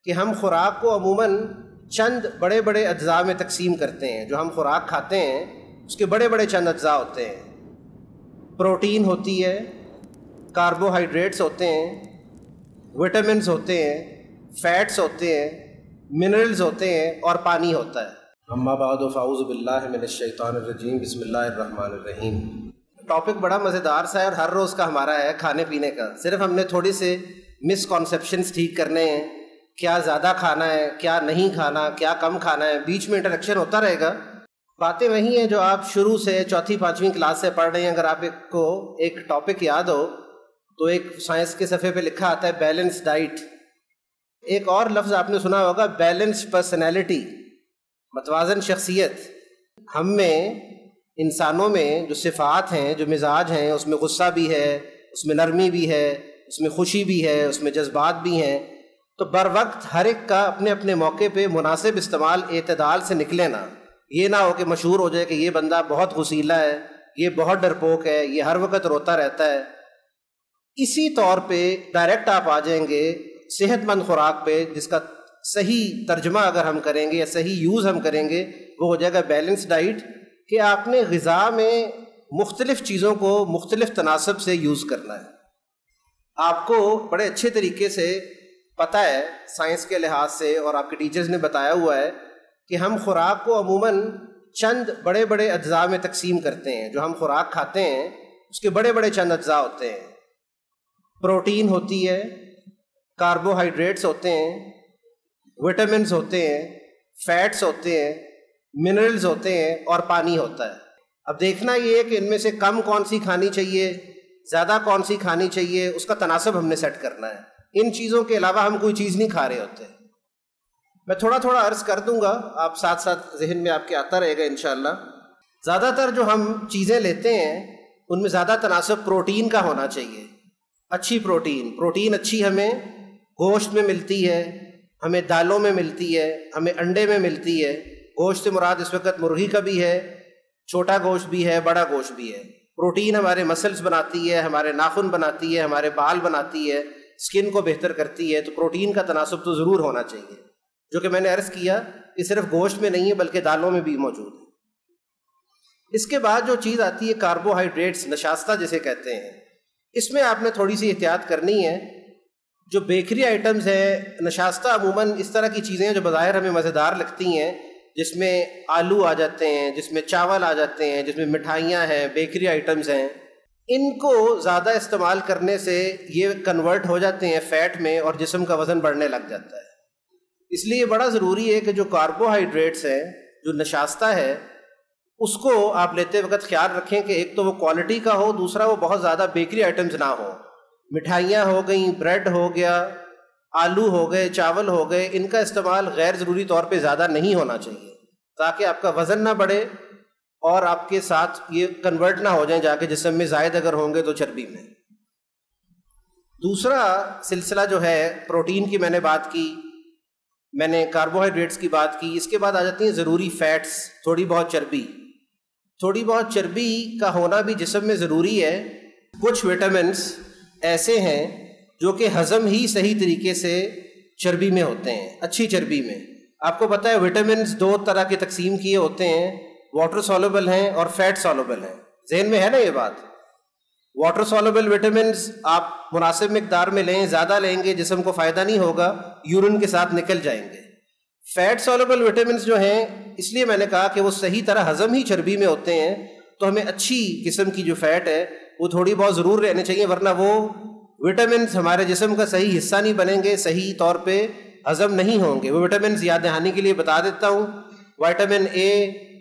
کہ ہم خوراک کو عموماً چند بڑے بڑے اجزاء میں تقسیم کرتے ہیں. جو ہم خوراک کھاتے ہیں اس کے بڑے بڑے چند اجزاء ہوتے ہیں. پروٹین ہوتی ہے، کاربوہائیڈریٹس ہوتے ہیں، وٹامنز ہوتے ہیں، فیٹس ہوتے ہیں، منرلز ہوتے ہیں اور پانی ہوتا ہے. اما بعد فاعوذ باللہ من الشیطان الرجیم بسم اللہ الرحمن الرحیم. ٹاپک بڑا مزیدار سا ہے اور ہر روز کا ہمارا ہے کھانے پینے کا. صرف ہم نے تھوڑی سے مسکانسیپشنس ٹھیک کرنے ہیں. کیا زیادہ کھانا ہے، کیا نہیں کھانا، کیا کم کھانا ہے. بیچ میں انٹریکشن ہوتا رہے گا. باتیں وہی ہیں جو آپ شروع سے چوتھی پانچویں کلاس سے پڑھ رہے ہیں. اگر آپ کو ایک ٹاپک یاد ہو تو ایک سائنس کے صفحے پہ لکھا آتا ہے بیلنس ڈائٹ. ایک اور لفظ آپ نے سنا ہوگا بیلنس پرسنالٹی، متوازن شخصیت. ہم میں انسانوں میں جو صفات ہیں، جو مزاج ہیں، اس میں غصہ بھی ہے، اس میں نرمی بھی ہے، اس میں خوشی بھی ہے، اس میں جذبات بھی ہیں. تو بر وقت ہر ایک کا اپنے اپنے موقع پہ مناسب استعمال اعتدال سے نکلے نا. یہ نہ ہو کہ مشہور ہو جائے کہ یہ بندہ بہت غصیلا ہے، یہ بہت ڈرپوک ہے، یہ ہر وقت روتا رہتا ہے. اسی طور پہ ڈائریکٹ آپ آ جائیں گے صحت مند خوراک پہ، جس کا صحیح ترجمہ اگر ہم کریں گے یا صحیح یوز ہم کریں گے وہ ہو جائے گا بیلنس ڈائٹ. کہ آپ نے غذا میں مختلف چیزوں کو مختلف تناسب سے یوز کرنا ہے. آپ کو بڑے اچھے طریقے سے پتہ ہے سائنس کے لحاظ سے، اور آپ کے ٹیچرز نے بتایا ہوا ہے کہ ہم خوراک کو عموماً چند بڑے بڑے اجزاء میں تقسیم کرتے ہیں. جو ہم خوراک کھاتے ہیں اس کے بڑے بڑے چند اجزاء ہوتے ہیں. پروٹین ہوتی ہے، کاربوہائیڈریٹس ہوتے ہیں، وٹامنز ہوتے ہیں، فیٹس ہوتے ہیں، منرلز ہوتے ہیں اور پانی ہوتا ہے. اب دیکھنا یہ ہے کہ ان میں سے کم کون سی کھانی چاہیے، زیادہ کون سی کھانی چاہیے، اس کا تناسب ہم نے سیٹ کرنا ہے. ان چیزوں کے علاوہ ہم کوئی چیز نہیں کھا رہے ہوتے. میں تھوڑا تھوڑا عرض کر دوں گا، آپ ساتھ ساتھ ذہن میں آپ کے آتا رہے گا انشاءاللہ. زیادہ تر جو ہم چیزیں لیتے ہیں ان میں زیادہ تناسب پروٹین کا ہونا چاہیے. اچھی پروٹین اچھی ہمیں گوشت میں ملتی ہے، ہمیں دالوں میں ملتی ہے، ہمیں انڈے میں ملتی ہے. گوشت سے مراد اس وقت مرغی کا بھی ہے، چھوٹا گوشت بھی ہے، بڑا گوشت بھی ہے. پروٹین ہمارے مسلز بناتی ہے، ہمارے ناخن بناتی ہے، ہمارے بال بناتی ہے، اسکن کو بہتر کرتی ہے. تو پروٹین کا تناسب تو ضرور ہونا چاہیے، جو کہ میں نے عرض کیا کہ صرف گوشت میں نہیں ہے بلکہ دالوں میں بھی موجود ہے. اس کے بعد جو چیز آتی ہے کاربوہائیڈریٹس، نشاستہ جسے کہتے ہیں. اس میں آپ نے تھوڑی سی احتیاط کرنی ہے. جو بیکری آئٹمز ہیں، نشاستہ عموماً اس طرح کی چیزیں ہیں جو بظاہر ہمیں مزیدار لگتی ہیں، جس میں آلو آ جاتے ہیں، جس میں چاول آ جاتے ہیں، جس میں مٹھائیاں ہیں، بیکری آئٹمز ہیں. ان کو زیادہ استعمال کرنے سے یہ کنورٹ ہو جاتے ہیں فیٹ میں اور جسم کا وزن بڑھنے لگ جاتا ہے. اس لیے بڑا ضروری ہے کہ جو کاربوہائیڈریٹس ہیں، جو نشاستہ ہے، اس کو آپ لیتے وقت خیال رکھیں کہ ایک تو وہ کوالٹی کا ہو، دوسرا وہ بہت زیادہ بیکری آئٹمز نہ ہو. مٹھائیاں ہو گئیں، بریڈ ہو گیا، آلو ہو گئے، چاول ہو گئے، ان کا استعمال غیر ضروری طور پہ زیادہ نہیں ہونا چاہیے، تاکہ آپ کا وزن نہ بڑھے اور آپ کے ساتھ یہ کنورٹ نہ ہو جائیں جا کے جسم میں زائد اگر ہوں گے تو چربی میں. دوسرا سلسلہ جو ہے پروٹین کی میں نے بات کی، میں نے کاربوہائیڈریٹس کی بات کی. اس کے بعد آ جاتی ہیں ضروری فیٹس، تھوڑی بہت چربی. تھوڑی بہت چربی کا ہونا بھی جسم میں ضروری ہے. کچھ وٹامنس ایسے ہیں جو کہ ہضم ہی صحیح طریقے سے چربی میں ہوتے ہیں، اچھی چربی میں. آپ کو پتہ ہے وٹامنس دو طرح کے تقسیم کیے ہوتے ہیں، واٹر سولوبل ہیں اور فیٹ سولوبل ہیں. ذہن میں ہے نا یہ بات؟ واٹر سولوبل وٹامنس آپ مناسب مقدار میں لیں، زیادہ لیں گے جسم کو فائدہ نہیں ہوگا، یورین کے ساتھ نکل جائیں گے. فیٹ سولوبل وٹامنس جو ہیں، اس لیے میں نے کہا کہ وہ صحیح طرح ہضم ہی چربی میں ہوتے ہیں، تو ہمیں اچھی قسم کی جو فیٹ ہے وہ تھوڑی بہت ضرور رہنے چاہیے، ورنہ وہ وٹامنس ہمارے جسم کا صحیح حصہ نہیں بنیں گے، صحیح طور پہ ہضم نہیں ہوں گے. وہ وٹامنس یاد دہانی کے لیے بتا دیتا ہوں: vitamin A,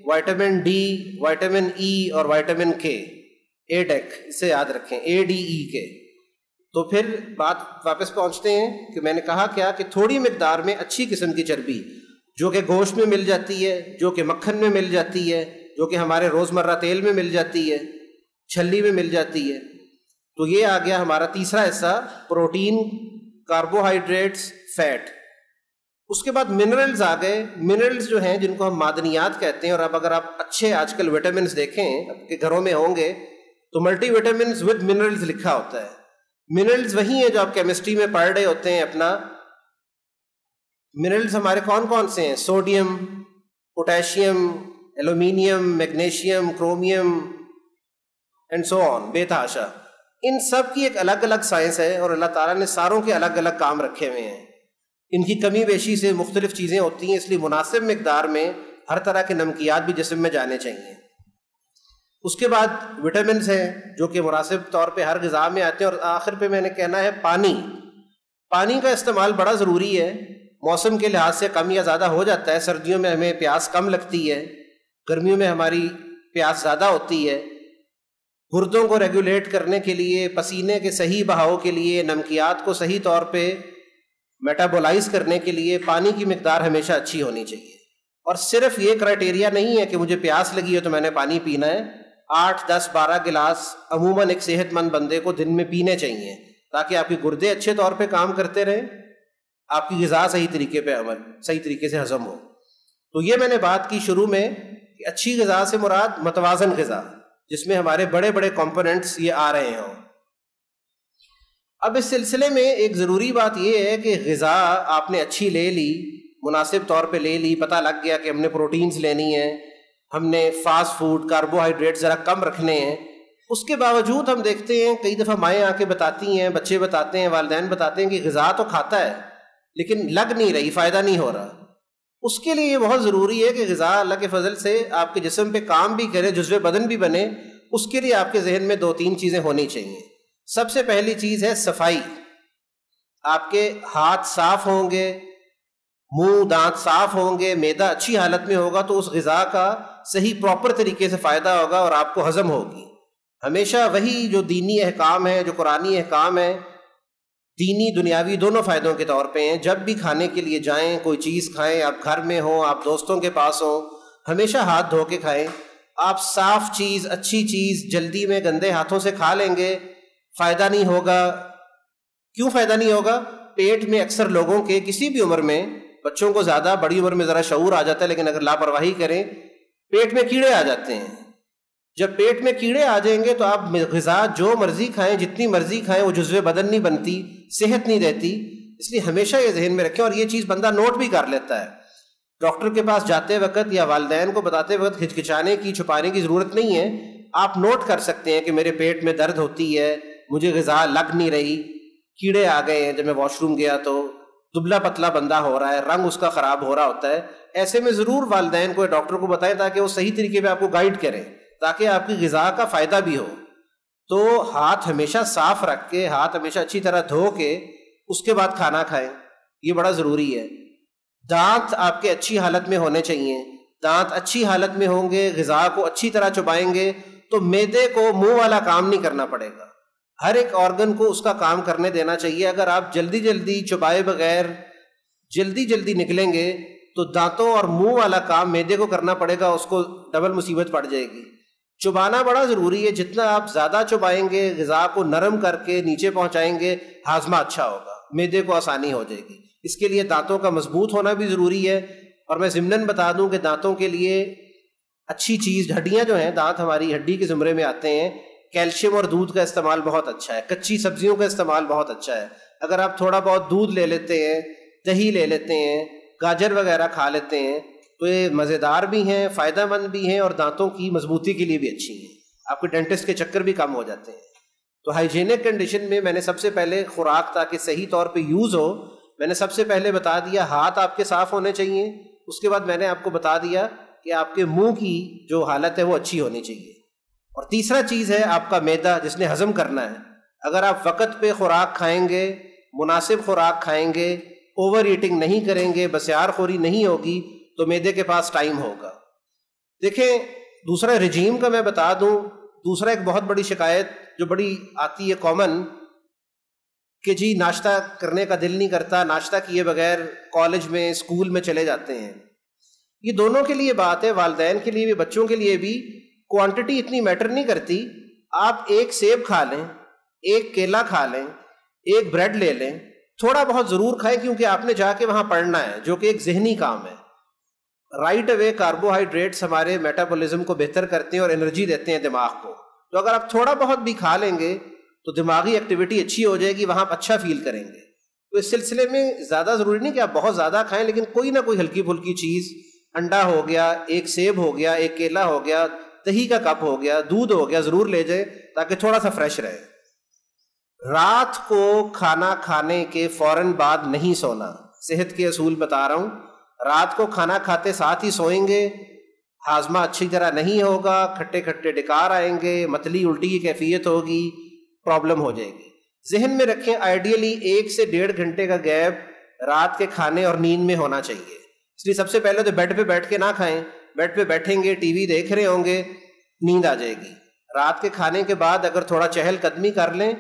vitamin D, vitamin E اور وائٹامن کے. اے ڈیک، اسے یاد رکھیں، اے ڈی ای کے. تو پھر بات واپس پہنچتے ہیں کہ میں نے کہا کیا کہ تھوڑی مقدار میں اچھی قسم کی چربی جو کہ گوشت میں مل جاتی ہے، جو کہ مکھن میں مل جاتی ہے، جو کہ ہمارے روزمرہ تیل میں مل جاتی ہے، چھلی میں مل جاتی ہے. تو یہ آ گیا ہمارا تیسرا حصہ، پروٹین، کاربوہائیڈریٹس، فیٹ. اس کے بعد منرلز آ گئے. منرلز جو ہیں جن کو ہم معدنیات کہتے ہیں، اور اب اگر آپ اچھے آج کل وٹامنس دیکھیں آپ کے گھروں میں ہوں گے تو ملٹی وٹامنس ود منرلز لکھا ہوتا ہے. منرلز وہی ہیں جو آپ کیمسٹری میں پڑھ رہے ہوتے ہیں اپنا منرلز ہمارے کون کون سے ہیں؟ Sodium, potassium, aluminium, magnesium, chromium and so on, بے تحاشا۔ ان سب کی ایک الگ الگ سائنس ہے، اور اللہ تعالیٰ نے ساروں کے الگ الگ کام رکھے ہوئے ہیں۔ ان کی کمی بیشی سے مختلف چیزیں ہوتی ہیں، اس لیے مناسب مقدار میں ہر طرح کے نمکیات بھی جسم میں جانے چاہیے۔ اس کے بعد وٹامنز ہیں جو کہ مناسب طور پہ ہر غذا میں آتے ہیں، اور آخر پہ میں نے کہنا ہے پانی۔ پانی کا استعمال بڑا ضروری ہے، موسم کے لحاظ سے کم یا زیادہ ہو جاتا ہے۔ سردیوں میں ہمیں پیاس کم لگتی ہے، گرمیوں میں ہماری پیاس زیادہ ہوتی ہے۔ گردوں کو ریگولیٹ کرنے کے لیے، پسینے کے صحیح بہاؤ کے لیے، نمکیات کو صحیح طور پہ میٹابولائز کرنے کے لیے پانی کی مقدار ہمیشہ اچھی ہونی چاہیے۔ اور صرف یہ کرائٹیریا نہیں ہے کہ مجھے پیاس لگی ہے تو میں نے پانی پینا ہے۔ 8، 10، 12 گلاس عموماً ایک صحت مند بندے کو دن میں پینے چاہیے، تاکہ آپ کے گردے اچھے طور پہ کام کرتے رہیں، آپ کی غذا صحیح طریقے سے ہضم ہو۔ تو یہ میں نے بات کی شروع میں کہ اچھی غذا سے مراد متوازن غذا، جس میں ہمارے بڑے بڑے کمپوننٹس یہ آ رہے ہوں۔ اب اس سلسلے میں ایک ضروری بات یہ ہے کہ غذا آپ نے اچھی لے لی، مناسب طور پہ لے لی، پتہ لگ گیا کہ ہم نے پروٹینز لینی ہیں، ہم نے فاسٹ فوڈ، کاربوہائیڈریٹ ذرا کم رکھنے ہیں۔ اس کے باوجود ہم دیکھتے ہیں کئی دفعہ مائیں آ کے بتاتی ہیں، بچے بتاتے ہیں، والدین بتاتے ہیں کہ غذا تو کھاتا ہے لیکن لگ نہیں رہی، فائدہ نہیں ہو رہا۔ اس کے لیے یہ بہت ضروری ہے کہ غذا اللہ کے فضل سے آپ کے جسم پہ کام بھی کرے، جزو بدن بھی بنے۔ اس کے لیے آپ کے ذہن میں 2-3 چیزیں ہونی چاہیے۔ سب سے پہلی چیز ہے صفائی۔ آپ کے ہاتھ صاف ہوں گے، منہ دانت صاف ہوں گے، معدہ اچھی حالت میں ہوگا تو اس غذا کا صحیح پراپر طریقے سے فائدہ ہوگا اور آپ کو ہضم ہوگی۔ ہمیشہ وہی جو دینی احکام ہے، جو قرآنی احکام ہے، دینی دنیاوی دونوں فائدوں کے طور پہ ہیں۔ جب بھی کھانے کے لیے جائیں، کوئی چیز کھائیں، آپ گھر میں ہوں، آپ دوستوں کے پاس ہوں، ہمیشہ ہاتھ دھو کے کھائیں۔ آپ صاف چیز، اچھی چیز جلدی میں گندے ہاتھوں سے کھا لیں گے، فائدہ نہیں ہوگا۔ کیوں فائدہ نہیں ہوگا؟ پیٹ میں اکثر لوگوں کے کسی بھی عمر میں، بچوں کو زیادہ، بڑی عمر میں ذرا شعور آ جاتا ہے، لیکن اگر لاپرواہی کریں پیٹ میں کیڑے آ جاتے ہیں۔ جب پیٹ میں کیڑے آ جائیں گے تو آپ غذا جو مرضی کھائیں، جتنی مرضی کھائیں، وہ جزو بدن نہیں بنتی، صحت نہیں رہتی۔ اس لیے ہمیشہ یہ ذہن میں رکھیں، اور یہ چیز بندہ نوٹ بھی کر لیتا ہے۔ ڈاکٹر کے پاس جاتے وقت یا والدین کو بتاتے وقت ہچکچانے کی، چھپانے کی ضرورت نہیں ہے۔ آپ نوٹ کر سکتے ہیں کہ میرے پیٹ میں درد ہوتی ہے، مجھے غذا لگ نہیں رہی، کیڑے آ گئے ہیں، جب میں واش روم گیا تو دبلا پتلا بندہ ہو رہا ہے، رنگ اس کا خراب ہو رہا ہوتا ہے۔ ایسے میں ضرور والدین کو یا ڈاکٹر کو بتائیں تاکہ وہ صحیح طریقے پہ آپ کو گائیڈ کریں، تاکہ آپ کی غذا کا فائدہ بھی ہو۔ تو ہاتھ ہمیشہ صاف رکھ کے، ہاتھ ہمیشہ اچھی طرح دھو کے اس کے بعد کھانا کھائیں، یہ بڑا ضروری ہے۔ دانت آپ کے اچھی حالت میں ہونے چاہیے۔ دانت اچھی حالت میں ہوں گے، غذا کو اچھی طرح چبائیں گے تو معدے کو منہ والا کام نہیں کرنا پڑے گا۔ ہر ایک آرگن کو اس کا کام کرنے دینا چاہیے۔ اگر آپ جلدی جلدی چبائے بغیر جلدی نکلیں گے تو دانتوں اور منہ والا کام معدے کو کرنا پڑے گا، اس کو ڈبل مصیبت پڑ جائے گی۔ چبانا بڑا ضروری ہے، جتنا آپ زیادہ چبائیں گے، غذا کو نرم کر کے نیچے پہنچائیں گے، ہاضمہ اچھا ہوگا، معدے کو آسانی ہو جائے گی۔ اس کے لیے دانتوں کا مضبوط ہونا بھی ضروری ہے۔ اور میں ضمناً بتا دوں کہ دانتوں کے لیے اچھی چیز، ہڈیاں جو ہیں، دانت ہماری ہڈی کے زمرے میں آتے ہیں، کیلشیم اور دودھ کا استعمال بہت اچھا ہے، کچی سبزیوں کا استعمال بہت اچھا ہے۔ اگر آپ تھوڑا بہت دودھ لے لیتے ہیں، دہی لے لیتے ہیں، گاجر وغیرہ کھا لیتے ہیں تو یہ مزیدار بھی ہیں، فائدہ مند بھی ہیں، اور دانتوں کی مضبوطی کے لیے بھی اچھی ہیں۔ آپ کے ڈینٹسٹ کے چکر بھی کم ہو جاتے ہیں۔ تو ہائیجینک کنڈیشن میں میں نے سب سے پہلے خوراک تاکہ صحیح طور پہ یوز ہو، میں نے سب سے پہلے بتا دیا ہاتھ آپ کے صاف ہونے چاہیے۔ اس کے بعد میں نے آپ کو بتا دیا کہ آپ کے منہ کی جو حالت ہے وہ اچھی ہونی چاہیے۔ اور تیسرا چیز ہے آپ کا معدہ، جس نے ہضم کرنا ہے۔ اگر آپ وقت پہ خوراک کھائیں گے، مناسب خوراک کھائیں گے، اوور ایٹنگ نہیں کریں گے، بسیار خوری نہیں ہوگی، تو معدے کے پاس ٹائم ہوگا۔ دیکھیں، دوسرا رجیم کا میں بتا دوں، دوسرا ایک بہت بڑی شکایت جو بڑی آتی ہے کامن، کہ جی ناشتہ کرنے کا دل نہیں کرتا، ناشتہ کیے بغیر کالج میں، اسکول میں چلے جاتے ہیں۔ یہ دونوں کے لیے بات ہے، والدین کے لیے بھی، بچوں کے لیے بھی۔ کوانٹٹی اتنی میٹر نہیں کرتی۔ آپ ایک سیب کھا لیں، ایک کیلا کھا لیں، ایک بریڈ لے لیں، تھوڑا بہت ضرور کھائیں، کیونکہ آپ نے جا کے وہاں پڑھنا ہے، جو کہ ایک ذہنی کام ہے۔ رائٹ اوے کاربوہائیڈریٹس ہمارے میٹابولزم کو بہتر کرتے ہیں اور انرجی دیتے ہیں دماغ کو۔ تو اگر آپ تھوڑا بہت بھی کھا لیں گے تو دماغی ایکٹیویٹی اچھی ہو جائے گی، وہاں آپ اچھا فیل کریں گے۔ تو اس سلسلے میں زیادہ ضروری نہیں کہ آپ بہت زیادہ کھائیں، لیکن کوئی نہ کوئی ہلکی پھلکی چیز، انڈا ہو گیا، ایک سیب ہو گیا، ایک کیلا ہو گیا، دہی کا کپ ہو گیا، دودھ ہو گیا، ضرور لے جائیں تاکہ تھوڑا سا فریش رہے۔ رات کو کھانا کھانے کے فوراً بعد نہیں سونا، صحت کے اصول بتا رہا ہوں۔ رات کو کھانا کھاتے ساتھ ہی سوئیں گے، ہاضمہ اچھی طرح نہیں ہوگا، کھٹے کھٹے ڈکار آئیں گے، متلی الٹی کی کیفیت ہوگی، پرابلم ہو جائے گی۔ ذہن میں رکھیں آئیڈیلی 1 سے 1.5 گھنٹے کا گیپ رات کے کھانے اور نیند میں ہونا چاہیے۔ اس لیے سب سے پہلے تو بیڈ پہ بیٹھ کے نہ کھائیں، بیڈ پہ بیٹھیں گے، ٹی وی دیکھ رہے ہوں گے، نیند آ جائے گی۔ رات کے کھانے کے بعد اگر تھوڑا چہل قدمی کر لیں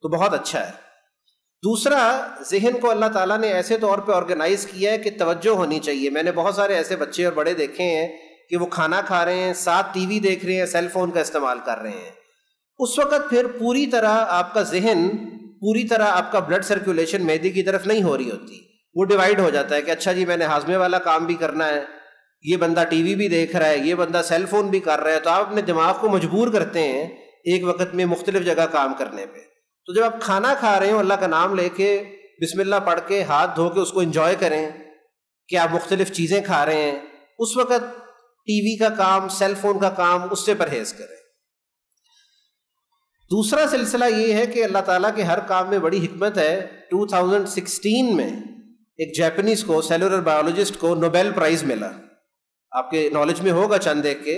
تو بہت اچھا ہے۔ دوسرا، ذہن کو اللہ تعالیٰ نے ایسے طور پہ آرگنائز کیا ہے کہ توجہ ہونی چاہیے۔ میں نے بہت سارے ایسے بچے اور بڑے دیکھے ہیں کہ وہ کھانا کھا رہے ہیں، ساتھ ٹی وی دیکھ رہے ہیں، سیل فون کا استعمال کر رہے ہیں۔ اس وقت پھر پوری طرح آپ کا ذہن، پوری طرح آپ کا بلڈ سرکولیشن معدے کی طرف نہیں ہو رہی ہوتی، وہ ڈیوائیڈ ہو جاتا ہے کہ اچھا جی میں نے ہاضمے والا کام بھی کرنا ہے، یہ بندہ ٹی وی بھی دیکھ رہا ہے، یہ بندہ سیل فون بھی کر رہا ہے، تو آپ اپنے دماغ کو مجبور کرتے ہیں ایک وقت میں مختلف جگہ کام کرنے پہ۔ تو جب آپ کھانا کھا رہے ہو، اللہ کا نام لے کے، بسم اللہ پڑھ کے، ہاتھ دھو کے اس کو انجوائے کریں کہ آپ مختلف چیزیں کھا رہے ہیں۔ اس وقت ٹی وی کا کام، سیل فون کا کام، اس سے پرہیز کریں۔ دوسرا سلسلہ یہ ہے کہ اللہ تعالیٰ کے ہر کام میں بڑی حکمت ہے۔ 2016 میں ایک جیپنیز کو، سیلولر بایولوجسٹ کو نوبیل پرائز ملا، آپ کے نالج میں ہوگا چند ایک کے،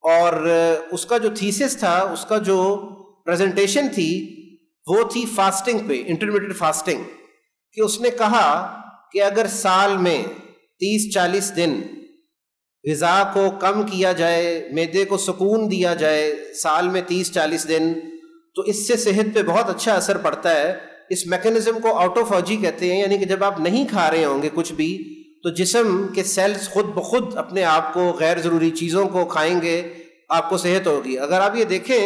اور اس کا جو تھیسس تھا، اس کا جو پریزنٹیشن تھی، وہ تھی فاسٹنگ پہ، انٹرمیڈیٹ فاسٹنگ، کہ اس نے کہا کہ اگر سال میں 30-40 دن غذا کو کم کیا جائے، معدے کو سکون دیا جائے، سال میں 30-40 دن، تو اس سے صحت پہ بہت اچھا اثر پڑتا ہے۔ اس میکینزم کو آٹوفاجی کہتے ہیں، یعنی کہ جب آپ نہیں کھا رہے ہوں گے کچھ بھی، تو جسم کے سیلز خود بخود اپنے آپ کو غیر ضروری چیزوں کو کھائیں گے، آپ کو صحت ہوگی۔ اگر آپ یہ دیکھیں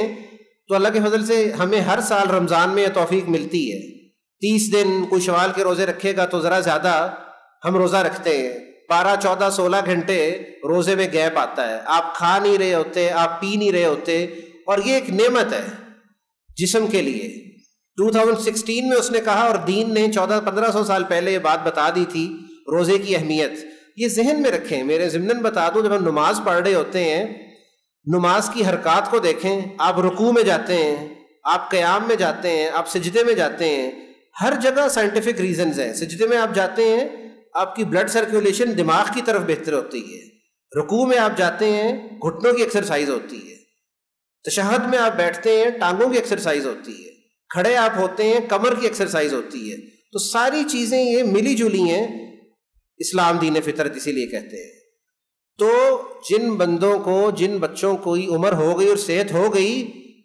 تو اللہ کے فضل سے ہمیں ہر سال رمضان میں یہ توفیق ملتی ہے۔ 30 دن کوئی شوال کے روزے رکھے گا تو ذرا زیادہ ہم روزہ رکھتے ہیں، 12, 14, 16 گھنٹے روزے میں گیپ آتا ہے، آپ کھا نہیں رہے ہوتے، آپ پی نہیں رہے ہوتے، اور یہ ایک نعمت ہے جسم کے لیے۔ 2016 میں اس نے کہا، اور دین نے 1400-1500 سال پہلے یہ بات بتا دی تھی، روزے کی اہمیت۔ یہ ذہن میں رکھیں۔ میرے ضمناً بتا دوں، جب ہم نماز پڑھ رہے ہوتے ہیں، نماز کی حرکات کو دیکھیں، آپ رکوع میں جاتے ہیں، آپ قیام میں جاتے ہیں، آپ سجدے میں جاتے ہیں، ہر جگہ سائنٹیفک ریزنز ہیں۔ سجدے میں آپ جاتے ہیں، آپ کی بلڈ سرکولیشن دماغ کی طرف بہتر ہوتی ہے۔ رکوع میں آپ جاتے ہیں، گھٹنوں کی ایکسرسائز ہوتی ہے۔ تشہد میں آپ بیٹھتے ہیں، ٹانگوں کی ایکسرسائز ہوتی ہے۔ کھڑے آپ ہوتے ہیں، کمر کی ایکسرسائز ہوتی ہے۔ تو ساری چیزیں یہ ملی جلی ہیں۔ اسلام دین فطرت اسی لیے کہتے ہیں۔ تو جن بندوں کو، جن بچوں کو عمر ہو گئی اور صحت ہو گئی،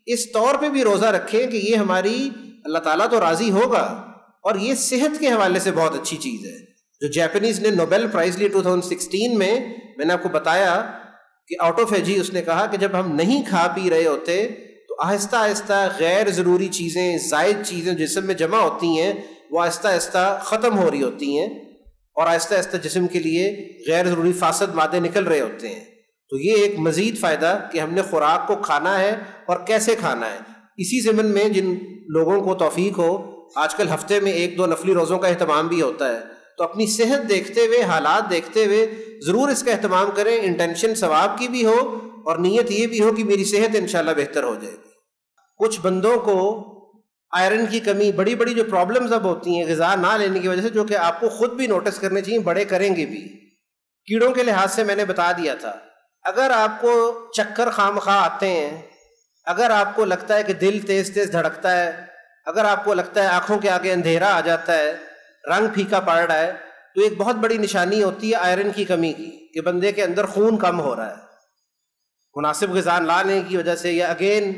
اس طور پہ بھی روزہ رکھیں کہ یہ ہماری، اللہ تعالیٰ تو راضی ہوگا، اور یہ صحت کے حوالے سے بہت اچھی چیز ہے۔ جو جیپنیز نے نوبیل پرائز لی 2016 میں نے آپ کو بتایا کہ آٹوفیجی، اس نے کہا کہ جب ہم نہیں کھا پی رہے ہوتے تو آہستہ آہستہ غیر ضروری چیزیں، زائد چیزیں جسم میں جمع ہوتی ہیں، وہ آہستہ آہستہ ختم ہو رہی ہوتی ہیں، اور آہستہ آہستہ جسم کے لیے غیر ضروری فاسد مادے نکل رہے ہوتے ہیں۔ تو یہ ایک مزید فائدہ کہ ہم نے خوراک کو کھانا ہے اور کیسے کھانا ہے۔ اسی ضمن میں جن لوگوں کو توفیق ہو، آج کل ہفتے میں 1-2 نفلی روزوں کا اہتمام بھی ہوتا ہے، تو اپنی صحت دیکھتے ہوئے، حالات دیکھتے ہوئے ضرور اس کا اہتمام کریں۔ انٹینشن ثواب کی بھی ہو اور نیت یہ بھی ہو کہ میری صحت انشاءاللہ بہتر ہو جائے گی۔ کچھ بندوں کو آئرن کی کمی، بڑی بڑی جو پرابلمز اب ہوتی ہیں غذا نہ لینے کی وجہ سے، جو کہ آپ کو خود بھی نوٹس کرنے چاہیے، بڑے کریں گے بھی۔ کیڑوں کے لحاظ سے میں نے بتا دیا تھا، اگر آپ کو چکر خام خواہ آتے ہیں، اگر آپ کو لگتا ہے کہ دل تیز تیز دھڑکتا ہے، اگر آپ کو لگتا ہے آنکھوں کے آگے اندھیرا آ جاتا ہے، رنگ پھیکا پڑ رہا ہے، تو ایک بہت بڑی نشانی ہوتی ہے آئرن کی کمی کی، کہ بندے کے اندر خون کم ہو رہا ہے، مناسب غذا نہ لینے کی وجہ سے، یا اگین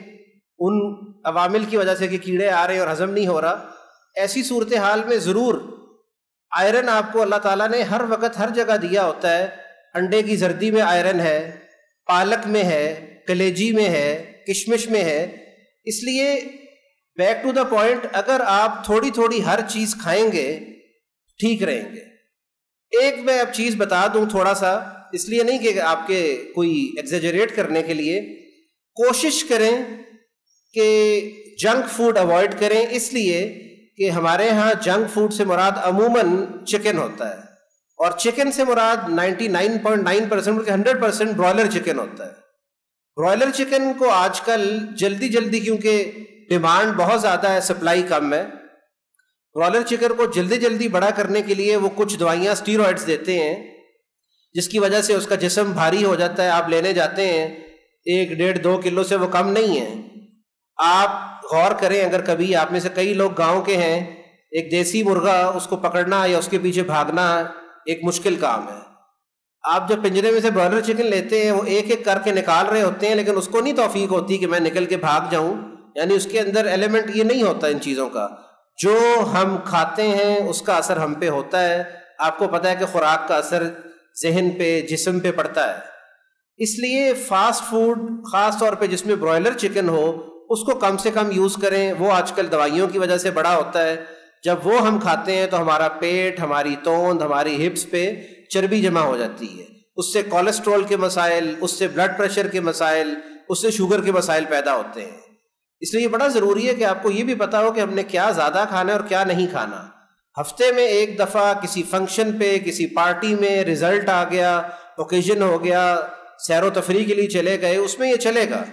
ان عوامل کی وجہ سے کہ کیڑے آ رہے ہیں اور ہضم نہیں ہو رہا۔ ایسی صورتحال میں ضرور آئرن آپ کو اللہ تعالیٰ نے ہر وقت ہر جگہ دیا ہوتا ہے۔ انڈے کی زردی میں آئرن ہے، پالک میں ہے، کلیجی میں ہے، کشمش میں ہے۔ اس لیے بیک ٹو دا پوائنٹ، اگر آپ تھوڑی تھوڑی ہر چیز کھائیں گے ٹھیک رہیں گے۔ ایک میں اب چیز بتا دوں تھوڑا سا، اس لیے نہیں کہ آپ کے کوئی ایگزیجریٹ کرنے کے لیے، کوشش کریں کہ جنک فوڈ اوائڈ کریں، اس لیے کہ ہمارے ہاں جنک فوڈ سے مراد عموماً چکن ہوتا ہے، اور چکن سے مراد 99.9% بلکہ 100% برائلر چکن ہوتا ہے۔ برائلر چکن کو آج کل جلدی جلدی، کیونکہ ڈیمانڈ بہت زیادہ ہے، سپلائی کم ہے، برائلر چکن کو جلدی جلدی بڑا کرنے کے لیے وہ کچھ دوائیاں اسٹیرائڈز دیتے ہیں، جس کی وجہ سے اس کا جسم بھاری ہو جاتا ہے۔ آپ لینے جاتے ہیں 1 1.5 2 کلو سے وہ کم نہیں ہے۔ آپ غور کریں، اگر کبھی آپ میں سے کئی لوگ گاؤں کے ہیں، ایک دیسی مرغا اس کو پکڑنا یا اس کے پیچھے بھاگنا ایک مشکل کام ہے۔ آپ جب پنجرے میں سے برائلر چکن لیتے ہیں، وہ ایک ایک کر کے نکال رہے ہوتے ہیں، لیکن اس کو نہیں توفیق ہوتی کہ میں نکل کے بھاگ جاؤں، یعنی اس کے اندر ایلیمنٹ یہ نہیں ہوتا ان چیزوں کا۔ جو ہم کھاتے ہیں اس کا اثر ہم پہ ہوتا ہے۔ آپ کو پتہ ہے کہ خوراک کا اثر ذہن پہ، جسم پہ پڑتا ہے۔ اس لیے فاسٹ فوڈ خاص طور پہ جس میں برائلر چکن ہو، اس کو کم سے کم یوز کریں۔ وہ آج کل دوائیوں کی وجہ سے بڑا ہوتا ہے۔ جب وہ ہم کھاتے ہیں تو ہمارا پیٹ، ہماری توند، ہماری ہپس پہ چربی جمع ہو جاتی ہے، اس سے کولیسٹرول کے مسائل، اس سے بلڈ پریشر کے مسائل، اس سے شوگر کے مسائل پیدا ہوتے ہیں۔ اس لیے یہ بڑا ضروری ہے کہ آپ کو یہ بھی پتا ہو کہ ہم نے کیا زیادہ کھانا ہے اور کیا نہیں کھانا۔ ہفتے میں ایک دفعہ کسی فنکشن پہ، کسی پارٹی میں رزلٹ آ گیا، اوکیزن ہو گیا، سیر و تفریح کے لیے چلے گئے، اس میں یہ چلے گا۔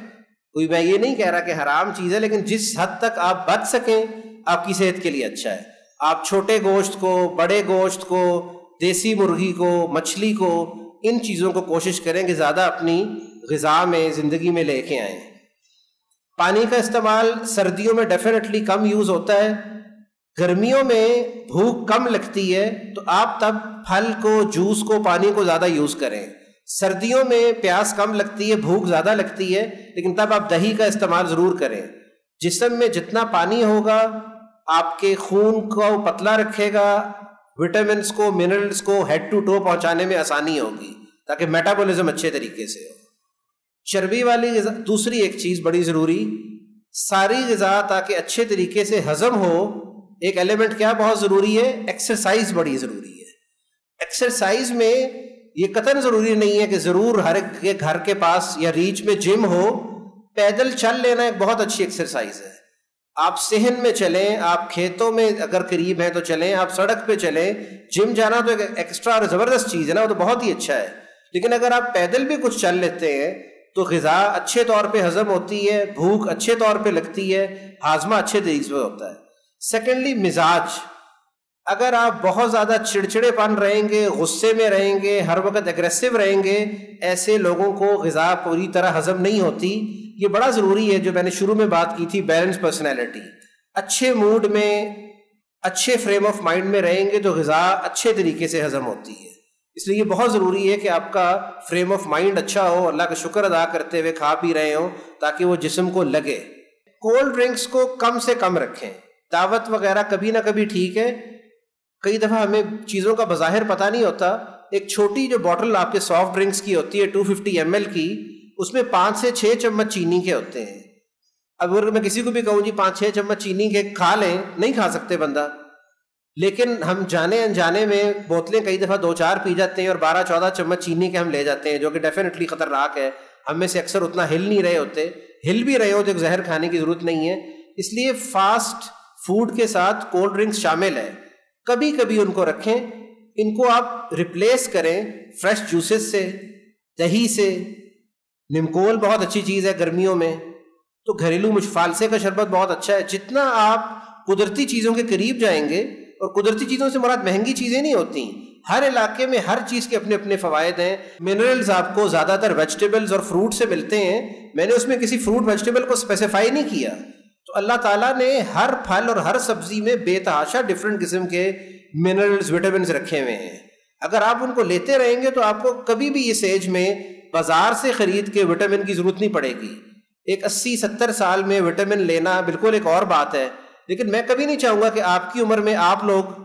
کوئی میں یہ نہیں کہہ رہا کہ حرام چیز ہے، لیکن جس حد تک آپ بچ سکیں آپ کی صحت کے لیے اچھا ہے۔ آپ چھوٹے گوشت کو، بڑے گوشت کو، دیسی مرغی کو، مچھلی کو، ان چیزوں کو کوشش کریں کہ زیادہ اپنی غذا میں، زندگی میں لے کے آئیں۔ پانی کا استعمال سردیوں میں ڈیفینیٹلی کم یوز ہوتا ہے۔ گرمیوں میں بھوک کم لگتی ہے تو آپ تب پھل کو، جوس کو، پانی کو زیادہ یوز کریں۔ سردیوں میں پیاس کم لگتی ہے، بھوک زیادہ لگتی ہے، لیکن تب آپ دہی کا استعمال ضرور کریں۔ جسم میں جتنا پانی ہوگا آپ کے خون کو پتلا رکھے گا، وٹامنس کو، منرلز کو ہیڈ ٹو ٹو پہنچانے میں آسانی ہوگی تاکہ میٹابولزم اچھے طریقے سے ہو۔ چربی والی غذا، دوسری ایک چیز بڑی ضروری، ساری غذا تاکہ اچھے طریقے سے ہضم ہو، ایک ایلیمنٹ کیا بہت ضروری ہے؟ ایکسرسائز بڑی ضروری ہے۔ ایکسرسائز میں یہ قطعاً ضروری نہیں ہے کہ ضرور ہر ایک کے گھر کے پاس یا ریچ میں جم ہو۔ پیدل چل لینا ایک بہت اچھی ایکسرسائز ہے۔ آپ صحن میں چلیں، آپ کھیتوں میں اگر قریب ہیں تو چلیں، آپ سڑک پہ چلیں۔ جم جانا تو ایک ایکسٹرا اور زبردست چیز ہے نا، وہ تو بہت ہی اچھا ہے، لیکن اگر آپ پیدل بھی کچھ چل لیتے ہیں تو غذا اچھے طور پہ ہضم ہوتی ہے، بھوک اچھے طور پہ لگتی ہے، ہاضمہ اچھے طریقے سے ہوتا ہے۔ سیکنڈلی مزاج، اگر آپ بہت زیادہ چڑچڑے پن رہیں گے، غصے میں رہیں گے، ہر وقت اگریسو رہیں گے، ایسے لوگوں کو غذا پوری طرح ہضم نہیں ہوتی۔ یہ بڑا ضروری ہے، جو میں نے شروع میں بات کی تھی، بیلنس پرسنالٹی۔ اچھے موڈ میں، اچھے فریم آف مائنڈ میں رہیں گے تو غذا اچھے طریقے سے ہضم ہوتی ہے۔ اس لیے یہ بہت ضروری ہے کہ آپ کا فریم آف مائنڈ اچھا ہو، اللہ کا شکر ادا کرتے ہوئے کھا پی رہے ہوں تاکہ وہ جسم کو لگے۔ کولڈ ڈرنکس کو کم سے کم رکھیں۔ دعوت وغیرہ کبھی نہ کبھی ٹھیک ہے، کئی دفعہ ہمیں چیزوں کا بظاہر پتہ نہیں ہوتا۔ ایک چھوٹی جو بوٹل آپ کے سافٹ ڈرنکس کی ہوتی ہے 250 ml کی، اس میں 5 سے 6 چمچ چینی کے ہوتے ہیں۔ اگر میں کسی کو بھی کہوں جی 5-6 چمچ چینی کے کھا لیں، نہیں کھا سکتے بندہ، لیکن ہم جانے انجانے میں بوتلیں کئی دفعہ 2-4 پی جاتے ہیں اور 12-14 چمچ چینی کے ہم لے جاتے ہیں، جو کہ ڈیفینیٹلی خطرناک ہے۔ ہم میں سے اکثر اتنا ہل نہیں رہے ہوتے، ہل بھی رہے ہو تو ایک زہر کھانے کی ضرورت نہیں ہے۔ اس لیے فاسٹ فوڈ کے ساتھ کولڈ ڈرنکس شامل ہے، کبھی کبھی ان کو رکھیں۔ ان کو آپ ریپلیس کریں فریش جوسز سے، دہی سے۔ نمکول بہت اچھی چیز ہے گرمیوں میں، تو گھریلو فالسے کا شربت بہت اچھا ہے۔ جتنا آپ قدرتی چیزوں کے قریب جائیں گے، اور قدرتی چیزوں سے مراد مہنگی چیزیں نہیں ہوتی، ہر علاقے میں ہر چیز کے اپنے اپنے فوائد ہیں۔ منرلز آپ کو زیادہ تر ویجیٹیبلز اور فروٹ سے ملتے ہیں۔ میں نے اس میں کسی فروٹ ویجیٹیبل کو اسپیسیفائی نہیں کیا، تو اللہ تعالیٰ نے ہر پھل اور ہر سبزی میں بے تحاشا ڈفرینٹ قسم کے منرلز، وٹامنز رکھے ہوئے ہیں۔ اگر آپ ان کو لیتے رہیں گے تو آپ کو کبھی بھی اس ایج میں بازار سے خرید کے وٹامن کی ضرورت نہیں پڑے گی۔ ایک 80-70 سال میں وٹامن لینا بالکل ایک اور بات ہے، لیکن میں کبھی نہیں چاہوں گا کہ آپ کی عمر میں آپ لوگ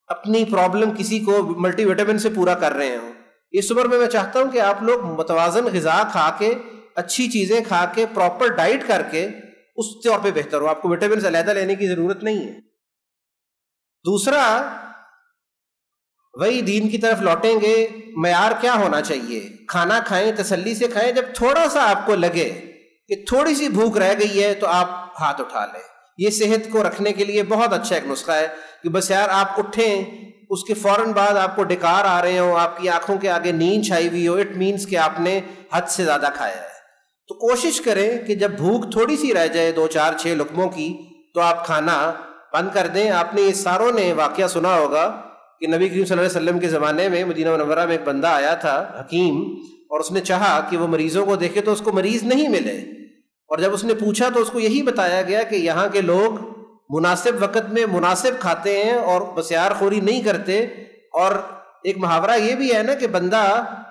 اپنی پرابلم کسی کو ملٹی وٹامن سے پورا کر رہے ہوں۔ اس عمر میں میں چاہتا ہوں کہ آپ لوگ متوازن غذا کھا کے، اچھی چیزیں کھا کے، پراپر ڈائٹ کر کے اس طور پہ بہتر ہو۔ آپ کو وٹامنز علیحدہ لینے کی ضرورت نہیں ہے۔ دوسرا، وہی دین کی طرف لوٹیں گے، معیار کیا ہونا چاہیے؟ کھانا کھائیں، تسلی سے کھائیں۔ جب تھوڑا سا آپ کو لگے کہ تھوڑی سی بھوک رہ گئی ہے تو آپ ہاتھ اٹھا لیں۔ یہ صحت کو رکھنے کے لیے بہت اچھا ایک نسخہ ہے کہ بس یار آپ اٹھیں، اس کے فوراً بعد آپ کو ڈکار آ رہے ہوں، آپ کی آنکھوں کے آگے نیند چھائی ہوئی ہو، اٹ مینس کہ آپ نے حد سے زیادہ کھایا ہے۔ تو کوشش کریں کہ جب بھوک تھوڑی سی رہ جائے 2 4 6 لقموں کی تو آپ کھانا بند کر دیں۔ آپ نے ساروں نے واقعہ سنا ہوگا کہ نبی کریم صلی اللہ علیہ وسلم کے زمانے میں مدینہ منورہ میں ایک بندہ آیا تھا حکیم، اور اس نے چاہا کہ وہ مریضوں کو دیکھے تو اس کو مریض نہیں ملے، اور جب اس نے پوچھا تو اس کو یہی بتایا گیا کہ یہاں کے لوگ مناسب وقت میں مناسب کھاتے ہیں اور بسیار خوری نہیں کرتے۔ اور ایک محاورہ یہ بھی ہے نا کہ بندہ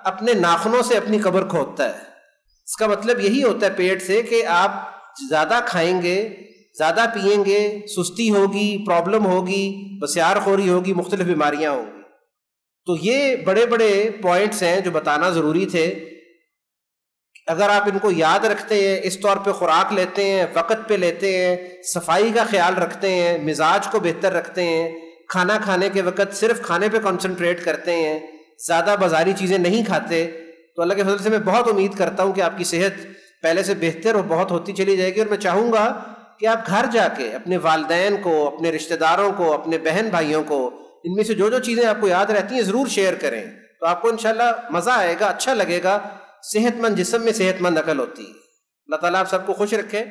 اپنے ناخنوں سے اپنی قبر کھودتا ہے، اس کا مطلب یہی ہوتا ہے پیٹ سے کہ آپ زیادہ کھائیں گے، زیادہ پئیں گے، سستی ہوگی، پرابلم ہوگی، بسیار خوری ہوگی، مختلف بیماریاں ہوں گی۔ تو یہ بڑے بڑے پوائنٹس ہیں جو بتانا ضروری تھے۔ اگر آپ ان کو یاد رکھتے ہیں، اس طور پہ خوراک لیتے ہیں، وقت پہ لیتے ہیں، صفائی کا خیال رکھتے ہیں، مزاج کو بہتر رکھتے ہیں، کھانا کھانے کے وقت صرف کھانے پہ کنسنٹریٹ کرتے ہیں، زیادہ بازاری چیزیں نہیں کھاتے، تو اللہ کے فضل سے میں بہت امید کرتا ہوں کہ آپ کی صحت پہلے سے بہتر اور بہت ہوتی چلی جائے گی۔ اور میں چاہوں گا کہ آپ گھر جا کے اپنے والدین کو، اپنے رشتہ داروں کو، اپنے بہن بھائیوں کو ان میں سے جو چیزیں آپ کو یاد رہتی ہیں ضرور شیئر کریں، تو آپ کو انشاءاللہ مزہ آئے گا، اچھا لگے گا۔ صحت مند جسم میں صحت مند عقل ہوتی ہے۔ اللہ تعالیٰ آپ سب کو خوش رکھے۔